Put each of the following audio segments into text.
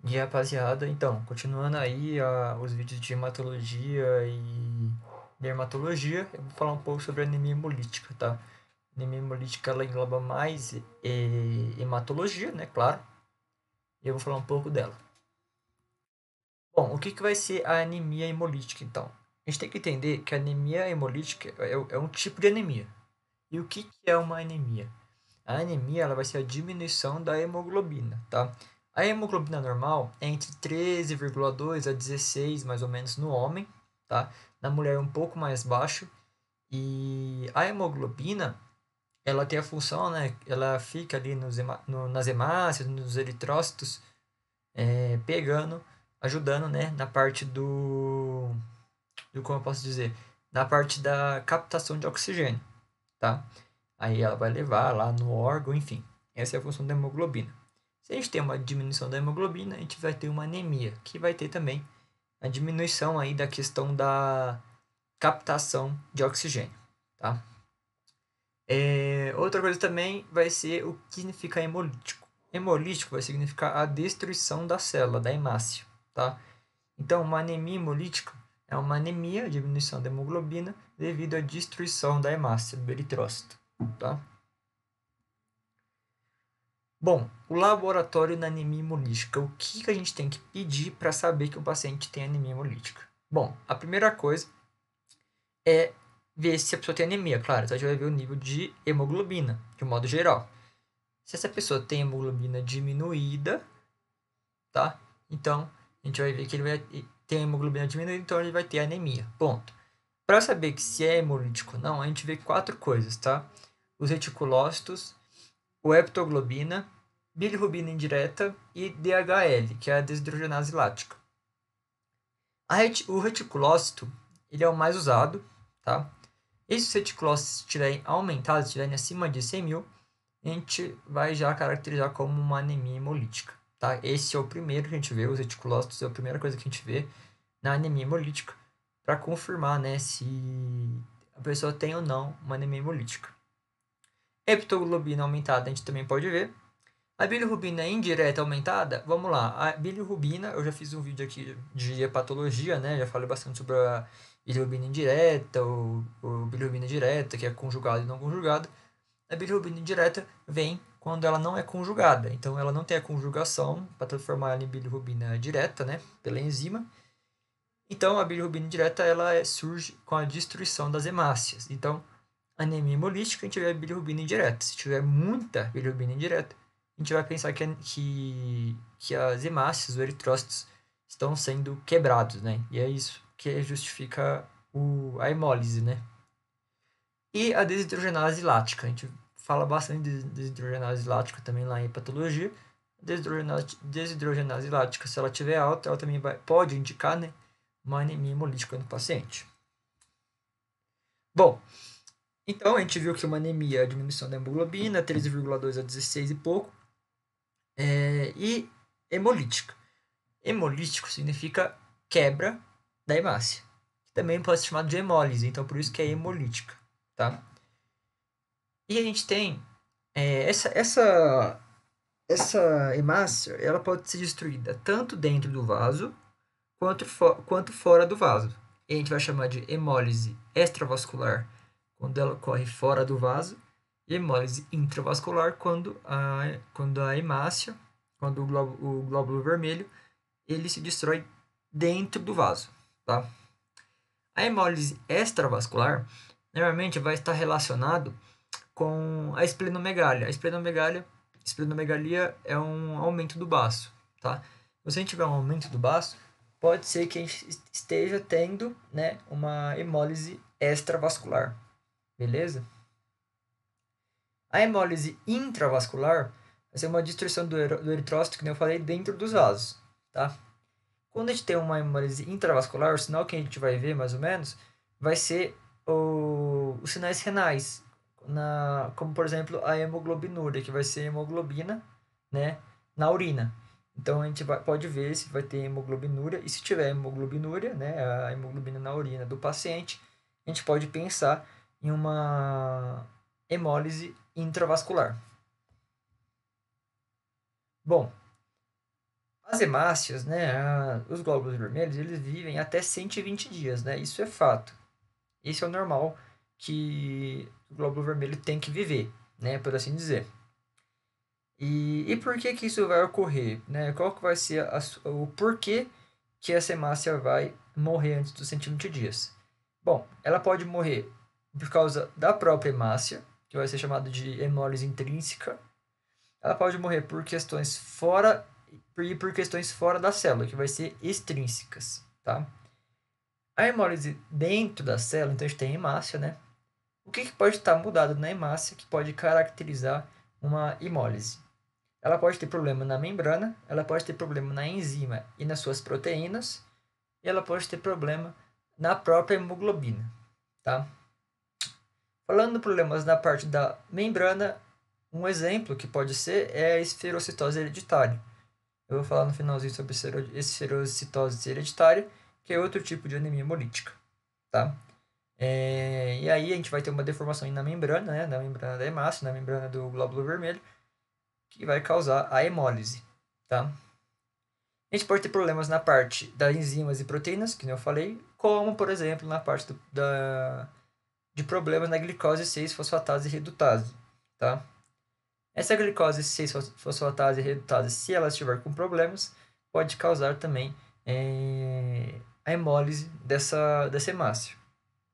E rapaziada, então, continuando aí os vídeos de hematologia e dermatologia, eu vou falar um pouco sobre anemia hemolítica, tá? Anemia hemolítica ela engloba mais hematologia, né? Claro, e eu vou falar um pouco dela. Bom, o que que vai ser a anemia hemolítica, então? A gente tem que entender que a anemia hemolítica é um tipo de anemia. E o que que é uma anemia? A anemia ela vai ser a diminuição da hemoglobina, tá? A hemoglobina normal é entre 13,2 a 16, mais ou menos, no homem, tá? Na mulher é um pouco mais baixo. E a hemoglobina, ela tem a função, né? Ela fica ali nas hemácias, nos eritrócitos, pegando, ajudando, né? Na parte como eu posso dizer? Na parte da captação de oxigênio, tá? Aí ela vai levar lá no órgão, enfim. Essa é a função da hemoglobina. Se a gente tem uma diminuição da hemoglobina, a gente vai ter uma anemia, que vai ter também a diminuição aí da questão da captação de oxigênio, tá? Outra coisa também vai ser o que significa hemolítico. Hemolítico vai significar a destruição da célula, da hemácia, tá? Então, uma anemia hemolítica é uma anemia, diminuição da hemoglobina, devido à destruição da hemácia, do eritrócito, tá? Bom, o laboratório na anemia hemolítica. O que a gente tem que pedir para saber que o paciente tem anemia hemolítica? Bom, a primeira coisa é ver se a pessoa tem anemia. Claro, então a gente vai ver o nível de hemoglobina, de um modo geral. Se essa pessoa tem hemoglobina diminuída, tá? Então, a gente vai ver que ele vai ter hemoglobina diminuída, então ele vai ter anemia. Ponto. Para saber que se é hemolítico ou não, a gente vê quatro coisas, tá? Os reticulócitos, o heptoglobina, bilirrubina indireta e DHL, que é a desidrogenase lática. O reticulócito, ele é o mais usado, tá? E se os reticulócitos estiverem aumentados, estiverem acima de 100 mil, a gente vai já caracterizar como uma anemia hemolítica, tá? Esse é o primeiro que a gente vê, os reticulócitos é a primeira coisa que a gente vê na anemia hemolítica, para confirmar, né, se a pessoa tem ou não uma anemia hemolítica. Heptoglobina aumentada a gente também pode ver. A bilirrubina indireta aumentada, vamos lá. A bilirrubina, eu já fiz um vídeo aqui de hepatologia, né? Já falei bastante sobre a bilirrubina indireta, ou bilirrubina direta, que é conjugada e não conjugada. A bilirrubina indireta vem quando ela não é conjugada. Então, ela não tem a conjugação para transformar ela em bilirrubina direta, né? Pela enzima. Então, a bilirrubina indireta ela surge com a destruição das hemácias. Então, anemia hemolítica, a gente vê a bilirrubina indireta. Se tiver muita bilirrubina indireta, a gente vai pensar que as hemácias, os eritrócitos, estão sendo quebrados, né? E é isso que justifica a hemólise, né? E a desidrogenase lática. A gente fala bastante de desidrogenase lática também lá em hepatologia. Desidrogenase lática, se ela tiver alta, ela também pode indicar, né, uma anemia hemolítica no paciente. Bom, então, a gente viu que uma anemia é a diminuição da hemoglobina, 13,2 a 16 e pouco, e hemolítica. Hemolítico significa quebra da hemácia, que também pode ser chamado de hemólise, então por isso que é hemolítica, tá? E a gente tem essa hemácia, ela pode ser destruída tanto dentro do vaso quanto fora do vaso. E a gente vai chamar de hemólise extravascular quando ela ocorre fora do vaso e hemólise intravascular quando a hemácia, quando o glóbulo vermelho, ele se destrói dentro do vaso, tá? A hemólise extravascular normalmente vai estar relacionado com a esplenomegalia. Esplenomegalia é um aumento do baço, tá? Se a gente tiver um aumento do baço, pode ser que a gente esteja tendo, né, uma hemólise extravascular, beleza? A hemólise intravascular vai ser uma destruição do eritrócito, que eu falei, dentro dos vasos, tá? Quando a gente tem uma hemólise intravascular, o sinal que a gente vai ver, mais ou menos, vai ser os sinais renais, como, por exemplo, a hemoglobinúria, que vai ser hemoglobina, né, na urina. Então, a gente pode ver se vai ter hemoglobinúria, e se tiver hemoglobinúria, né, a hemoglobina na urina do paciente, a gente pode pensar em uma hemólise intravascular. Bom, As hemácias, né, os glóbulos vermelhos, eles vivem até 120 dias, né? Isso é fato. Esse é o normal que o glóbulo vermelho tem que viver, né, por assim dizer. E por que que isso vai ocorrer, né? Qual que vai ser o porquê que essa hemácia vai morrer antes dos 120 dias? Bom, ela pode morrer por causa da própria hemácia, que vai ser chamada de hemólise intrínseca. Ela pode morrer por questões fora da célula, que vai ser extrínsecas, tá? A hemólise dentro da célula, então a gente tem a hemácia, né? O que pode estar mudado na hemácia que pode caracterizar uma hemólise? Ela pode ter problema na membrana, ela pode ter problema na enzima e nas suas proteínas, e ela pode ter problema na própria hemoglobina, tá? Falando de problemas na parte da membrana, um exemplo que pode ser é a esferocitose hereditária. Eu vou falar no finalzinho sobre esferocitose hereditária, que é outro tipo de anemia hemolítica, tá? E aí a gente vai ter uma deformação na membrana, né? Na membrana da hemácia, na membrana do glóbulo vermelho, que vai causar a hemólise, tá? A gente pode ter problemas na parte das enzimas e proteínas, que eu falei, como, por exemplo, na parte de problemas na glicose 6-fosfatase redutase, tá? Essa glicose 6-fosfatase redutase, se ela estiver com problemas, pode causar também a hemólise dessa hemácia,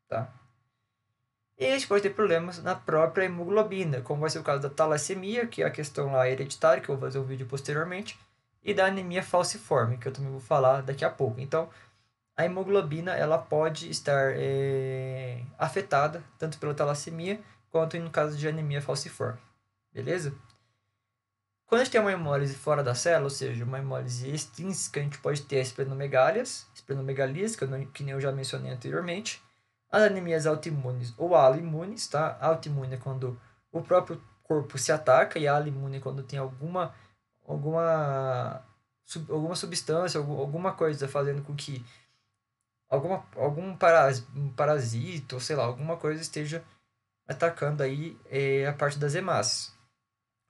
tá? E a gente pode ter problemas na própria hemoglobina, como vai ser o caso da talassemia, que é a questão lá hereditária, que eu vou fazer um vídeo posteriormente, e da anemia falciforme, que eu também vou falar daqui a pouco. Então, a hemoglobina ela pode estar afetada tanto pela talassemia quanto no caso de anemia falciforme. Beleza? Quando a gente tem uma hemólise fora da célula, ou seja, uma hemólise extrínseca, a gente pode ter esprenomegalias, que nem eu já mencionei anteriormente, as anemias autoimunes ou autoimunes, tá? Autoimune é quando o próprio corpo se ataca e autoimune é quando tem alguma substância, alguma coisa fazendo com que algum parasita, ou sei lá, alguma coisa esteja atacando aí a parte das hemácias.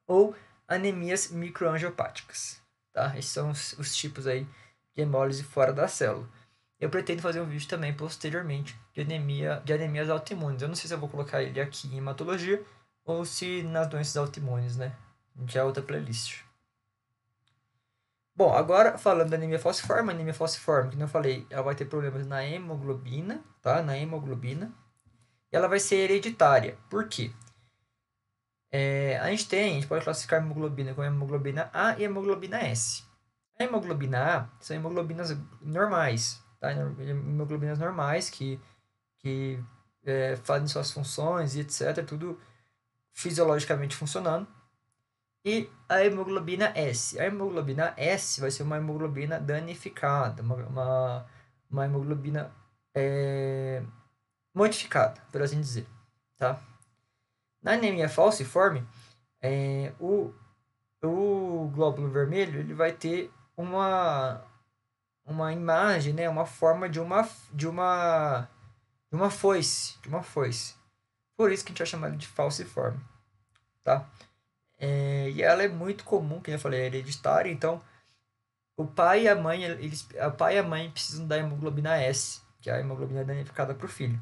Ou anemias microangiopáticas, tá? Esses são os tipos aí de hemólise fora da célula. Eu pretendo fazer um vídeo também posteriormente de anemias autoimunes. Eu não sei se eu vou colocar ele aqui em hematologia ou se nas doenças autoimunes, né? Que é outra playlist. Bom, agora falando da anemia falciforme, que eu falei, ela vai ter problemas na hemoglobina, tá? Na hemoglobina. E ela vai ser hereditária. Por quê? A gente pode classificar a hemoglobina como hemoglobina A e hemoglobina S. A hemoglobina A são hemoglobinas normais, tá? Hemoglobinas normais que fazem suas funções e etc. Tudo fisiologicamente funcionando. E a hemoglobina S. A hemoglobina S vai ser uma hemoglobina danificada, uma hemoglobina modificada, por assim dizer, tá? Na anemia falciforme, o glóbulo vermelho ele vai ter uma imagem, né, uma forma de uma foice. Por isso que a gente vai chamar de falciforme, tá? E ela é muito comum, como eu falei, é hereditária, então o pai e a mãe precisam da hemoglobina S, que é a hemoglobina danificada para o filho.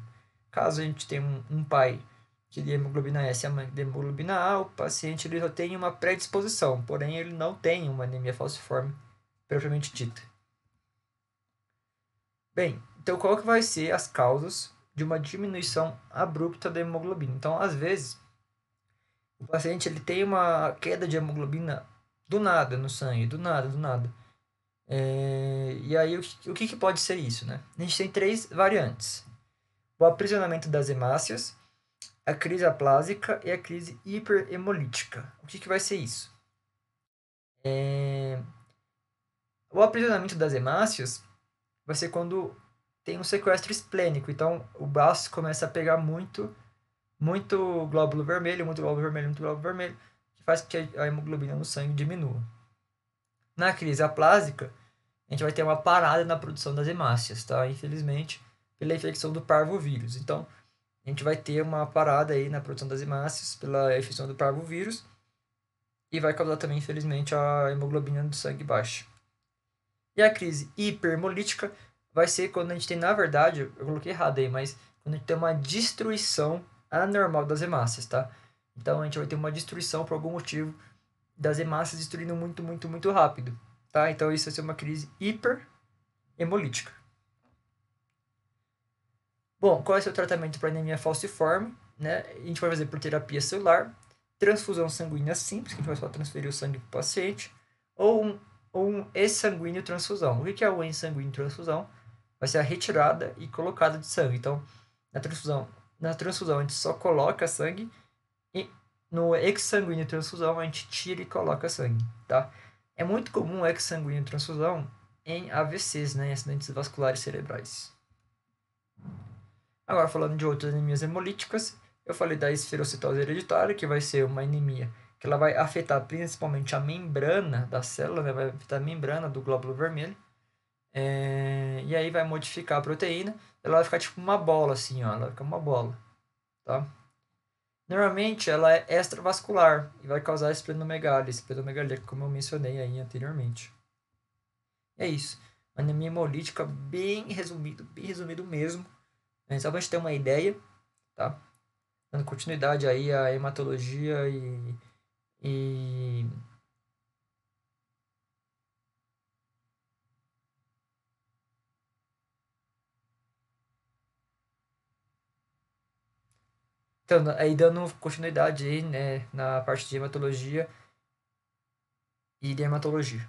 Caso a gente tenha um pai que dê hemoglobina S e a mãe que dê hemoglobina A, o paciente ele só tem uma predisposição, porém ele não tem uma anemia falciforme propriamente dita. Bem, então qual que vai ser as causas de uma diminuição abrupta da hemoglobina? Então, às vezes, o paciente ele tem uma queda de hemoglobina do nada no sangue, do nada, do nada. E aí, o que pode ser isso, né? A gente tem três variantes. O aprisionamento das hemácias, a crise aplásica e a crise hiperhemolítica. O que vai ser isso? O aprisionamento das hemácias vai ser quando tem um sequestro esplênico. Então, o baço começa a pegar muito glóbulo vermelho, muito glóbulo vermelho, muito glóbulo vermelho, que faz com que a hemoglobina no sangue diminua. Na crise aplásica, a gente vai ter uma parada na produção das hemácias, tá? Infelizmente, pela infecção do parvovírus. Então, a gente vai ter uma parada aí na produção das hemácias pela infecção do parvovírus e vai causar também, infelizmente, a hemoglobina do sangue baixa. E a crise hiperhemolítica vai ser quando a gente tem, na verdade, eu coloquei errado aí, mas quando a gente tem uma destruição anormal das hemácias, tá? Então a gente vai ter uma destruição por algum motivo das hemácias destruindo muito, muito, muito rápido, tá? Então isso vai ser uma crise hiperhemolítica. Bom, qual é o seu tratamento para anemia falciforme? Né? A gente vai fazer por terapia celular, transfusão sanguínea simples, que a gente vai só transferir o sangue para o paciente, ou um exsanguíneo transfusão. O que é o exsanguíneo transfusão? Vai ser a retirada e colocada de sangue. Então, na transfusão a gente só coloca sangue e no exsanguíneo transfusão a gente tira e coloca sangue, tá? É muito comum o exsanguíneo transfusão em AVCs, né, em acidentes vasculares cerebrais. Agora, falando de outras anemias hemolíticas, eu falei da esferocitose hereditária, que vai ser uma anemia que ela vai afetar principalmente a membrana da célula, né? Vai afetar a membrana do glóbulo vermelho. E aí vai modificar a proteína, ela vai ficar tipo uma bola assim, ó, ela vai ficar uma bola, tá? Normalmente ela é extravascular e vai causar esplenomegalia, como eu mencionei aí anteriormente. É isso. Anemia hemolítica bem resumido mesmo, né? Só pra gente ter uma ideia, tá? Dando continuidade aí à hematologia e então, aí dando continuidade aí, né, na parte de hematologia e de hematologia.